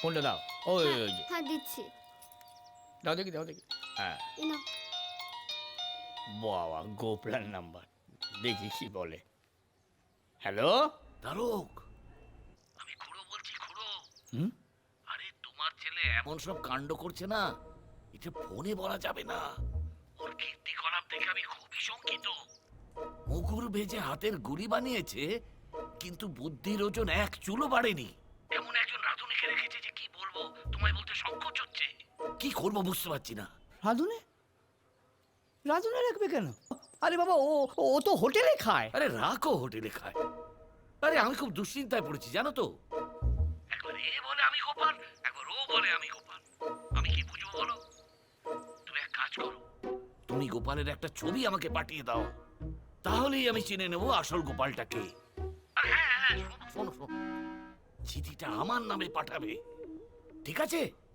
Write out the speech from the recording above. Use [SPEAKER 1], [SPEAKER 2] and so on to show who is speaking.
[SPEAKER 1] ফোনটা দাও। ওই ওই যে
[SPEAKER 2] হ্যাঁ দিচ্ছি।
[SPEAKER 1] দাও দেখি, দাও দেখি। হ্যাঁ,
[SPEAKER 2] এই নাও।
[SPEAKER 1] বাবা গোপলার নাম্বার। দেখি কি বলে। হ্যালো?
[SPEAKER 3] দারুক, আমি খুড়ো বলছি, খুড়ো।
[SPEAKER 1] হুম?
[SPEAKER 3] আরে তোমার ছেলে এমন সব কাণ্ড করছে না, এটা ফোনে বলা যাবে না। ওর কীর্তিকলাপ দেখে আমি খুবই শঙ্কিত। মুগুর ভেজে হাতের গুলি বানিয়েছে, কিন্তু বুদ্ধির ওজন এক চুলো বাড়েনি। এমন একজন রাঁধুনিকে রেখেছে যে কি বলবো, তোমায় বলতে সংকোচ হচ্ছে। কি করবো বুঝতে পারছি না।
[SPEAKER 1] রাঁধুনে? রাঁধুনে রাখবে কেন? আরে বাবা, ও ও তো হোটেলে খায়।
[SPEAKER 3] আরে রাখো হোটেলে খায়। আরে আমি খুব দুশ্চিন্তায় পড়েছি জানো তো। একবার এ বলে আমি গোপাল, একবার ও বলে আমি গোপাল। আমি কি বুঝবো বলো? তুমি এক কাজ করো, তুমি গোপালের একটা ছবি আমাকে পাঠিয়ে দাও, তাহলেই আমি চিনে নেব আসল গোপালটা কে। আর হ্যাঁ হ্যাঁ, শোনো শোনো শোনো, চিঠিটা আমার নামে পাঠাবে, ঠিক আছে?